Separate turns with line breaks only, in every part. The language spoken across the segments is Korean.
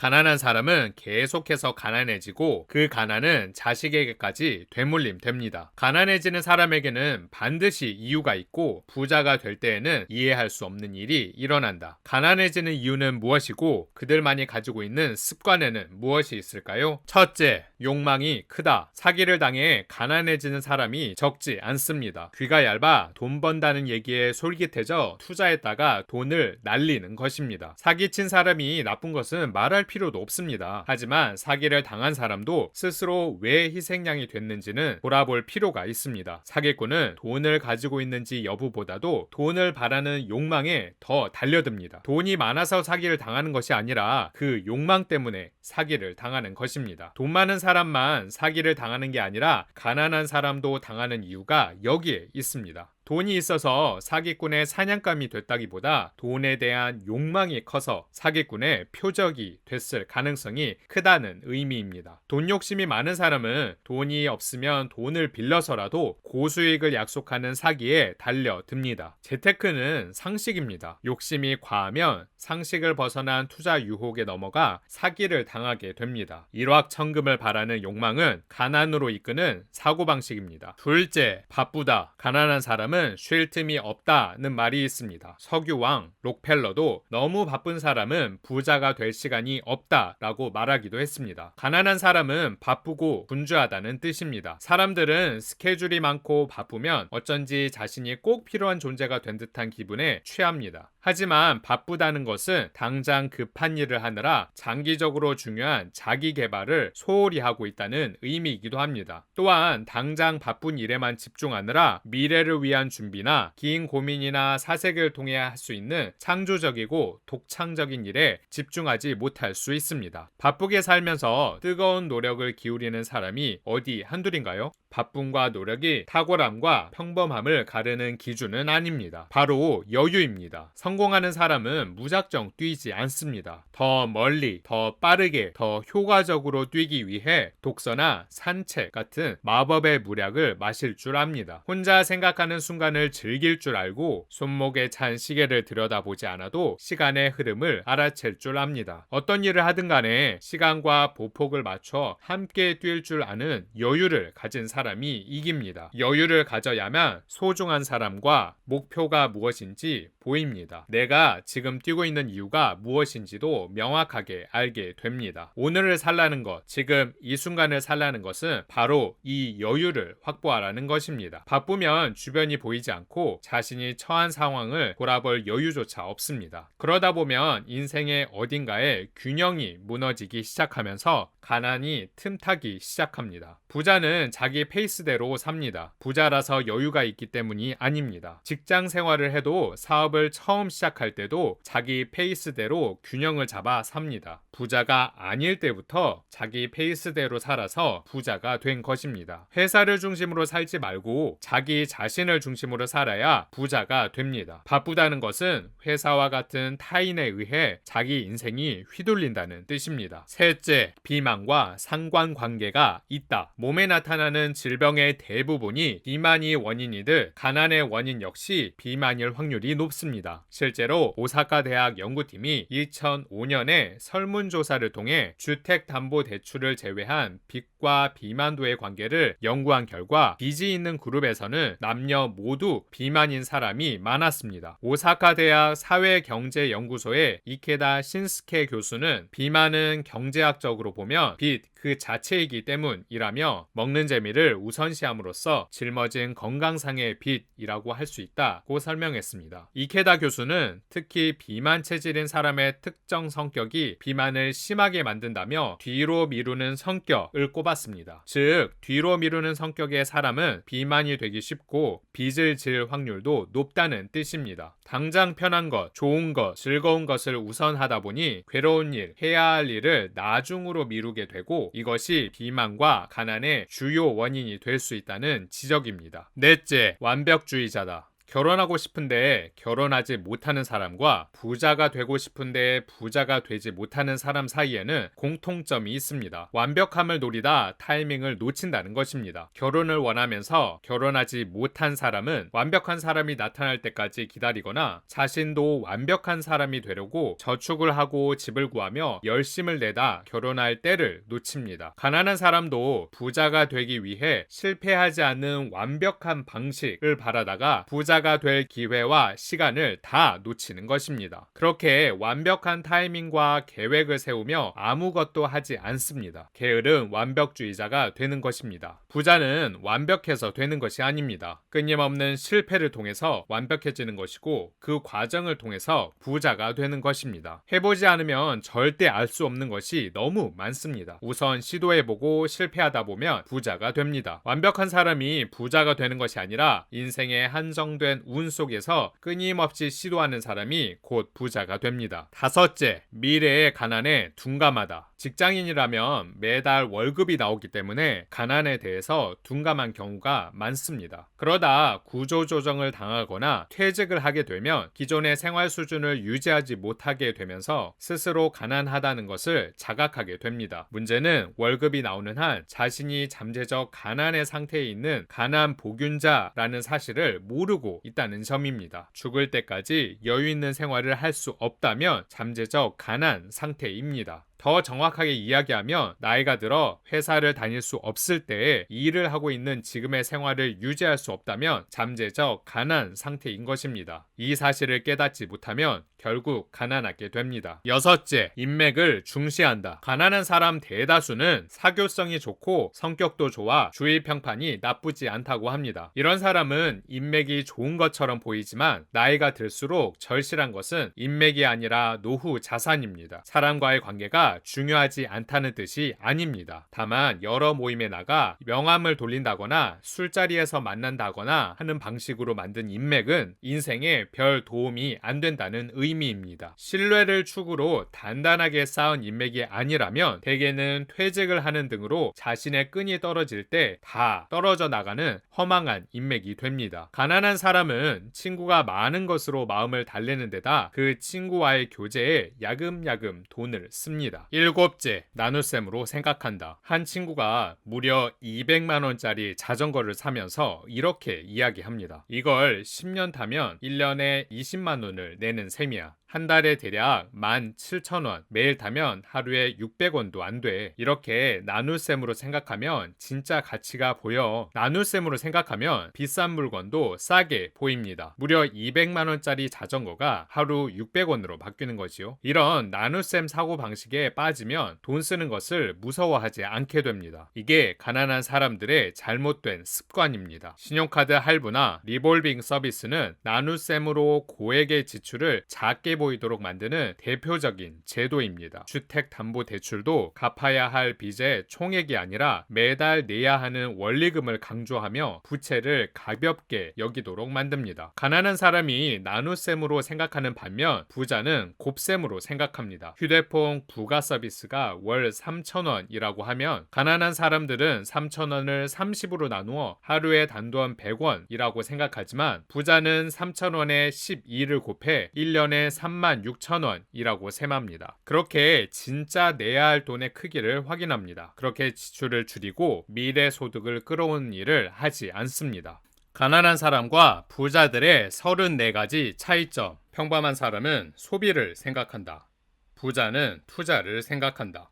가난한 사람은 계속해서 가난해지고 그 가난은 자식에게까지 되물림 됩니다. 가난해지는 사람에게는 반드시 이유가 있고 부자가 될 때에는 이해할 수 없는 일이 일어난다. 가난해지는 이유는 무엇이고 그들만이 가지고 있는 습관에는 무엇이 있을까요? 첫째, 욕망이 크다. 사기를 당해 가난해지는 사람이 적지 않습니다. 귀가 얇아 돈 번다는 얘기에 솔깃해져 투자했다가 돈을 날리는 것입니다. 사기친 사람이 나쁜 것은 말할 필요도 없습니다. 하지만 사기를 당한 사람도 스스로 왜 희생양이 됐는지는 돌아볼 필요가 있습니다. 사기꾼은 돈을 가지고 있는지 여부보다도 돈을 바라는 욕망에 더 달려듭니다. 돈이 많아서 사기를 당하는 것이 아니라 그 욕망 때문에 사기를 당하는 것입니다. 돈 많은 사람만 사기를 당하는 게 아니라 가난한 사람도 당하는 이유가 여기에 있습니다. 돈이 있어서 사기꾼의 사냥감이 됐다기보다 돈에 대한 욕망이 커서 사기꾼의 표적이 됐을 가능성이 크다는 의미입니다. 돈 욕심이 많은 사람은 돈이 없으면 돈을 빌려서라도 고수익을 약속하는 사기에 달려듭니다. 재테크는 상식입니다. 욕심이 과하면 상식을 벗어난 투자 유혹에 넘어가 사기를 당하게 됩니다. 일확천금을 바라는 욕망은 가난으로 이끄는 사고방식입니다. 둘째, 바쁘다. 가난한 사람은 쉴 틈이 없다는 말이 있습니다. 석유왕 록펠러도 너무 바쁜 사람은 부자가 될 시간이 없다라고 말하기도 했습니다. 가난한 사람은 바쁘고 분주하다는 뜻입니다. 사람들은 스케줄이 많고 바쁘면 어쩐지 자신이 꼭 필요한 존재가 된 듯한 기분에 취합니다. 하지만 바쁘다는 것은 당장 급한 일을 하느라 장기적으로 중요한 자기 개발을 소홀히 하고 있다는 의미이기도 합니다. 또한 당장 바쁜 일에만 집중하느라 미래를 위한 준비나 긴 고민이나 사색을 통해 할 수 있는 창조적이고 독창적인 일에 집중하지 못할 수 있습니다. 바쁘게 살면서 뜨거운 노력을 기울이는 사람이 어디 한둘인가요? 바쁨과 노력이 탁월함과 평범함을 가르는 기준은 아닙니다. 바로 여유입니다. 성공하는 사람은 무작정 뛰지 않습니다. 더 멀리, 더 빠르게, 더 효과적으로 뛰기 위해 독서나 산책 같은 마법의 물약을 마실 줄 압니다. 혼자 생각하는 순간을 즐길 줄 알고 손목에 찬 시계를 들여다보지 않아도 시간의 흐름을 알아챌 줄 압니다. 어떤 일을 하든 간에 시간과 보폭을 맞춰 함께 뛸 줄 아는 여유를 가진 사람이 이깁니다. 여유를 가져야만 소중한 사람과 목표가 무엇인지 보입니다. 내가 지금 뛰고 있는 이유가 무엇인지도 명확하게 알게 됩니다. 오늘을 살라는 것, 지금 이 순간을 살라는 것은 바로 이 여유를 확보하라는 것입니다. 바쁘면 주변이 보이지 않고 자신이 처한 상황을 돌아볼 여유조차 없습니다. 그러다 보면 인생의 어딘가에 균형이 무너지기 시작하면서 가난이 틈타기 시작합니다. 부자는 자기 페이스대로 삽니다. 부자라서 여유가 있기 때문이 아닙니다. 직장 생활을 해도 사업을 처음 시작할 때도 자기 페이스대로 균형을 잡아 삽니다. 부자가 아닐 때부터 자기 페이스대로 살아서 부자가 된 것입니다. 회사를 중심으로 살지 말고 자기 자신을 중심으로 살아야 부자가 됩니다. 바쁘다는 것은 회사와 같은 타인에 의해 자기 인생이 휘둘린다는 뜻입니다. 셋째, 비만과 상관관계가 있다. 몸에 나타나는 질병의 대부분이 비만이 원인이듯 가난의 원인 역시 비만일 확률이 높습니다. 실제로 오사카 대학 연구팀이 2005년에 설문조사를 통해 주택담보대출을 제외한 빚과 비만도의 관계를 연구한 결과 빚이 있는 그룹에서는 남녀 모두 비만인 사람이 많았습니다. 오사카 대학 사회경제연구소의 이케다 신스케 교수는 비만은 경제학적으로 보면 빚 그 자체이기 때문이라며 먹는 재미를 우선시함으로써 짊어진 건강상의 빚이라고 할 수 있다고 설명했습니다. 이케다 교수는 특히 비만 체질인 사람의 특정 성격이 비만을 심하게 만든다며 뒤로 미루는 성격을 꼽았습니다. 즉, 뒤로 미루는 성격의 사람은 비만이 되기 쉽고 빚을 질 확률도 높다는 뜻입니다. 당장 편한 것, 좋은 것, 즐거운 것을 우선하다 보니 괴로운 일, 해야 할 일을 나중으로 미루게 되고 이것이 비만과 가난의 주요 원인이 될 수 있다는 지적입니다. 넷째, 완벽주의자다. 결혼하고 싶은데 결혼하지 못하는 사람과 부자가 되고 싶은데 부자가 되지 못하는 사람 사이에는 공통점이 있습니다. 완벽함을 노리다 타이밍을 놓친다는 것입니다. 결혼을 원하면서 결혼하지 못한 사람은 완벽한 사람이 나타날 때까지 기다리거나 자신도 완벽한 사람이 되려고 저축을 하고 집을 구하며 열심을 내다 결혼할 때를 놓칩니다. 가난한 사람도 부자가 되기 위해 실패하지 않는 완벽한 방식을 바라다가 부자가 될 기회와 시간을 다 놓치는 것입니다. 그렇게 완벽한 타이밍과 계획을 세우며 아무것도 하지 않습니다. 게으른 완벽주의자가 되는 것입니다. 부자는 완벽해서 되는 것이 아닙니다. 끊임없는 실패를 통해서 완벽해지는 것이고 그 과정을 통해서 부자가 되는 것입니다. 해보지 않으면 절대 알 수 없는 것이 너무 많습니다. 우선 시도해보고 실패하다 보면 부자가 됩니다. 완벽한 사람이 부자가 되는 것이 아니라 인생의 한정된 운 속에서 끊임없이 시도하는 사람이 곧 부자가 됩니다. 다섯째, 미래의 가난에 둔감하다. 직장인이라면 매달 월급이 나오기 때문에 가난에 대해서 둔감한 경우가 많습니다. 그러다 구조조정을 당하거나 퇴직을 하게 되면 기존의 생활 수준을 유지하지 못하게 되면서 스스로 가난하다는 것을 자각하게 됩니다. 문제는 월급이 나오는 한 자신이 잠재적 가난의 상태에 있는 가난 복균자라는 사실을 모르고 있다는 점입니다. 죽을 때까지 여유 있는 생활을 할 수 없다면 잠재적 가난 상태입니다. 더 정확하게 이야기하면 나이가 들어 회사를 다닐 수 없을 때에 일을 하고 있는 지금의 생활을 유지할 수 없다면 잠재적 가난 상태인 것입니다. 이 사실을 깨닫지 못하면 결국 가난하게 됩니다. 여섯째, 인맥을 중시한다. 가난한 사람 대다수는 사교성이 좋고 성격도 좋아 주위 평판이 나쁘지 않다고 합니다. 이런 사람은 인맥이 좋은 것처럼 보이지만 나이가 들수록 절실한 것은 인맥이 아니라 노후 자산입니다. 사람과의 관계가 중요하지 않다는 뜻이 아닙니다. 다만 여러 모임에 나가 명함을 돌린다거나 술자리에서 만난다거나 하는 방식으로 만든 인맥은 인생에 별 도움이 안 된다는 의미입니다. 신뢰를 축으로 단단하게 쌓은 인맥이 아니라면 대개는 퇴직을 하는 등으로 자신의 끈이 떨어질 때 다 떨어져 나가는 허망한 인맥이 됩니다. 가난한 사람은 친구가 많은 것으로 마음을 달래는 데다 그 친구와의 교제에 야금야금 돈을 씁니다. 일곱째, 나눗셈으로 생각한다. 한 친구가 무려 200만원짜리 자전거를 사면서 이렇게 이야기합니다. 이걸 10년 타면 1년에 20만원을 내는 셈이야. 한 달에 대략 17,000원, 매일 타면 하루에 600원도 안 돼. 이렇게 나눗셈으로 생각하면 진짜 가치가 보여. 나눗셈으로 생각하면 비싼 물건도 싸게 보입니다. 무려 200만원짜리 자전거가 하루 600원으로 바뀌는 거지요. 이런 나눗셈 사고방식에 빠지면 돈 쓰는 것을 무서워하지 않게 됩니다. 이게 가난한 사람들의 잘못된 습관입니다. 신용카드 할부나 리볼빙 서비스는 나눗셈으로 고액의 지출을 작게 보이도록 만드는 대표적인 제도입니다. 주택담보대출도 갚아야 할 빚의 총액이 아니라 매달 내야 하는 원리금을 강조하며 부채를 가볍게 여기도록 만듭니다. 가난한 사람이 나눗셈으로 생각하는 반면 부자는 곱셈으로 생각합니다. 휴대폰 부가 서비스가 월 3,000원이라고 하면 가난한 사람들은 3,000원을 30으로 나누어 하루에 단돈 100원이라고 생각하지만 부자는 3,000원에 12를 곱해 1년에 36,000원이라고 셈합니다. 그렇게 진짜 내야 할 돈의 크기를 확인합니다. 그렇게 지출을 줄이고 미래 소득을 끌어오는 일을 하지 않습니다. 가난한 사람과 부자들의 34가지 차이점. 평범한 사람은 소비를 생각한다. 부자는 투자를 생각한다.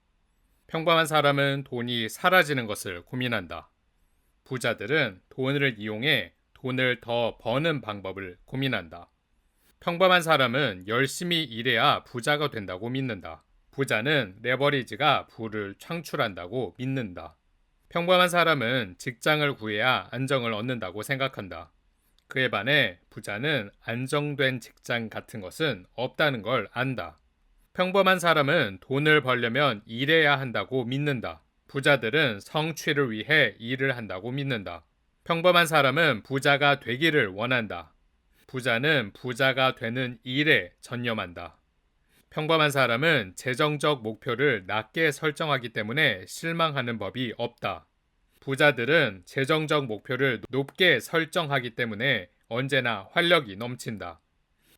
평범한 사람은 돈이 사라지는 것을 고민한다. 부자들은 돈을 이용해 돈을 더 버는 방법을 고민한다. 평범한 사람은 열심히 일해야 부자가 된다고 믿는다. 부자는 레버리지가 부를 창출한다고 믿는다. 평범한 사람은 직장을 구해야 안정을 얻는다고 생각한다. 그에 반해 부자는 안정된 직장 같은 것은 없다는 걸 안다. 평범한 사람은 돈을 벌려면 일해야 한다고 믿는다. 부자들은 성취를 위해 일을 한다고 믿는다. 평범한 사람은 부자가 되기를 원한다. 부자는 부자가 되는 일에 전념한다. 평범한 사람은 재정적 목표를 낮게 설정하기 때문에 실망하는 법이 없다. 부자들은 재정적 목표를 높게 설정하기 때문에 언제나 활력이 넘친다.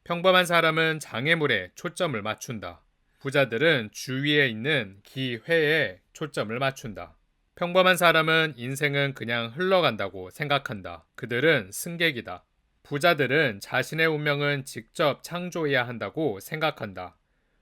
평범한 사람은 장애물에 초점을 맞춘다. 부자들은 주위에 있는 기회에 초점을 맞춘다. 평범한 사람은 인생은 그냥 흘러간다고 생각한다. 그들은 승객이다. 부자들은 자신의 운명은 직접 창조해야 한다고 생각한다.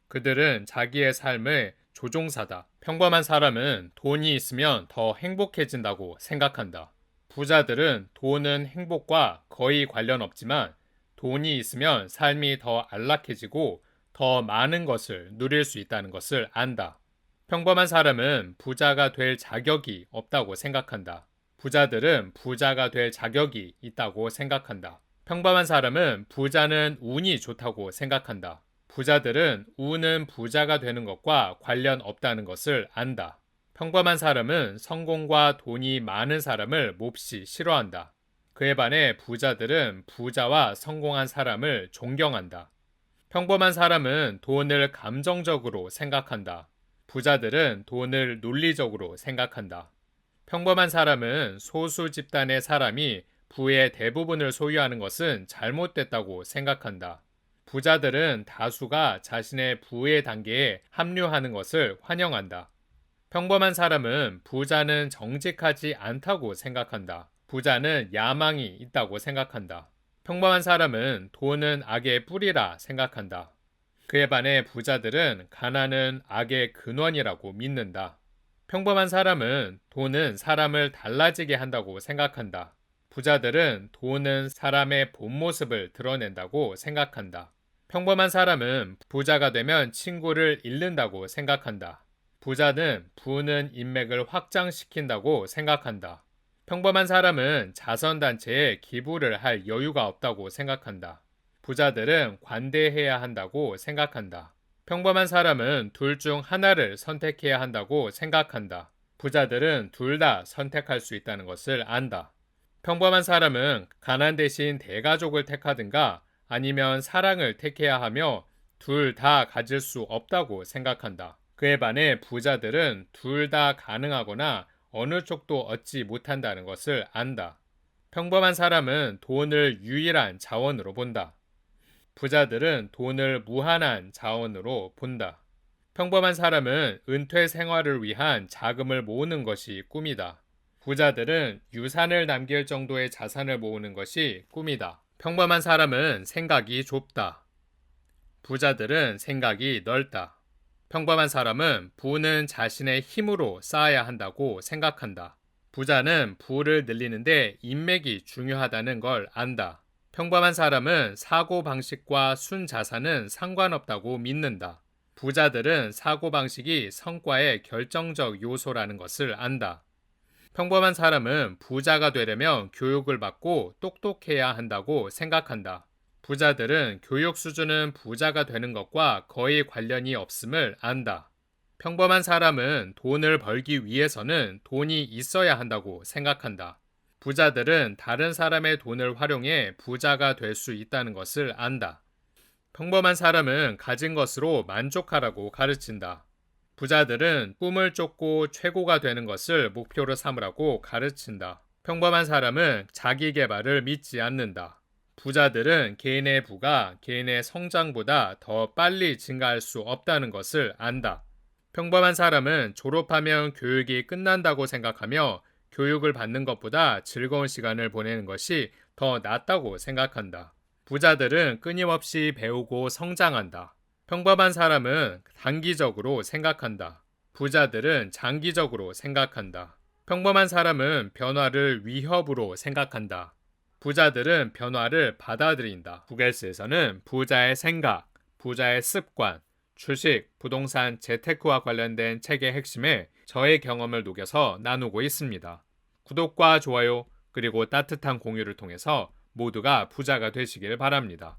그들은 자기의 삶의 조종사다. 평범한 사람은 돈이 있으면 더 행복해진다고 생각한다. 부자들은 돈은 행복과 거의 관련 없지만 돈이 있으면 삶이 더 안락해지고 더 많은 것을 누릴 수 있다는 것을 안다. 평범한 사람은 부자가 될 자격이 없다고 생각한다. 부자들은 부자가 될 자격이 있다고 생각한다. 평범한 사람은 부자는 운이 좋다고 생각한다. 부자들은 운은 부자가 되는 것과 관련 없다는 것을 안다. 평범한 사람은 성공과 돈이 많은 사람을 몹시 싫어한다. 그에 반해 부자들은 부자와 성공한 사람을 존경한다. 평범한 사람은 돈을 감정적으로 생각한다. 부자들은 돈을 논리적으로 생각한다. 평범한 사람은 소수 집단의 사람이 부의 대부분을 소유하는 것은 잘못됐다고 생각한다. 부자들은 다수가 자신의 부의 단계에 합류하는 것을 환영한다. 평범한 사람은 부자는 정직하지 않다고 생각한다. 부자는 야망이 있다고 생각한다. 평범한 사람은 돈은 악의 뿌리라 생각한다. 그에 반해 부자들은 가난은 악의 근원이라고 믿는다. 평범한 사람은 돈은 사람을 달라지게 한다고 생각한다. 부자들은 돈은 사람의 본 모습을 드러낸다고 생각한다. 평범한 사람은 부자가 되면 친구를 잃는다고 생각한다. 부자는 부는 인맥을 확장시킨다고 생각한다. 평범한 사람은 자선단체에 기부를 할 여유가 없다고 생각한다. 부자들은 관대해야 한다고 생각한다. 평범한 사람은 둘 중 하나를 선택해야 한다고 생각한다. 부자들은 둘 다 선택할 수 있다는 것을 안다. 평범한 사람은 가난 대신 대가족을 택하든가 아니면 사랑을 택해야 하며 둘 다 가질 수 없다고 생각한다. 그에 반해 부자들은 둘 다 가능하거나 어느 쪽도 얻지 못한다는 것을 안다. 평범한 사람은 돈을 유일한 자원으로 본다. 부자들은 돈을 무한한 자원으로 본다. 평범한 사람은 은퇴 생활을 위한 자금을 모으는 것이 꿈이다. 부자들은 유산을 남길 정도의 자산을 모으는 것이 꿈이다. 평범한 사람은 생각이 좁다. 부자들은 생각이 넓다. 평범한 사람은 부는 자신의 힘으로 쌓아야 한다고 생각한다. 부자는 부를 늘리는데 인맥이 중요하다는 걸 안다. 평범한 사람은 사고방식과 순자산은 상관없다고 믿는다. 부자들은 사고방식이 성과의 결정적 요소라는 것을 안다. 평범한 사람은 부자가 되려면 교육을 받고 똑똑해야 한다고 생각한다. 부자들은 교육 수준은 부자가 되는 것과 거의 관련이 없음을 안다. 평범한 사람은 돈을 벌기 위해서는 돈이 있어야 한다고 생각한다. 부자들은 다른 사람의 돈을 활용해 부자가 될 수 있다는 것을 안다. 평범한 사람은 가진 것으로 만족하라고 가르친다. 부자들은 꿈을 쫓고 최고가 되는 것을 목표로 삼으라고 가르친다. 평범한 사람은 자기 개발을 믿지 않는다. 부자들은 개인의 부가 개인의 성장보다 더 빨리 증가할 수 없다는 것을 안다. 평범한 사람은 졸업하면 교육이 끝난다고 생각하며 교육을 받는 것보다 즐거운 시간을 보내는 것이 더 낫다고 생각한다. 부자들은 끊임없이 배우고 성장한다. 평범한 사람은 단기적으로 생각한다. 부자들은 장기적으로 생각한다. 평범한 사람은 변화를 위협으로 생각한다. 부자들은 변화를 받아들인다. 구겔스에서는 부자의 생각, 부자의 습관, 주식, 부동산, 재테크와 관련된 책의 핵심에 저의 경험을 녹여서 나누고 있습니다. 구독과 좋아요, 그리고 따뜻한 공유를 통해서 모두가 부자가 되시길 바랍니다.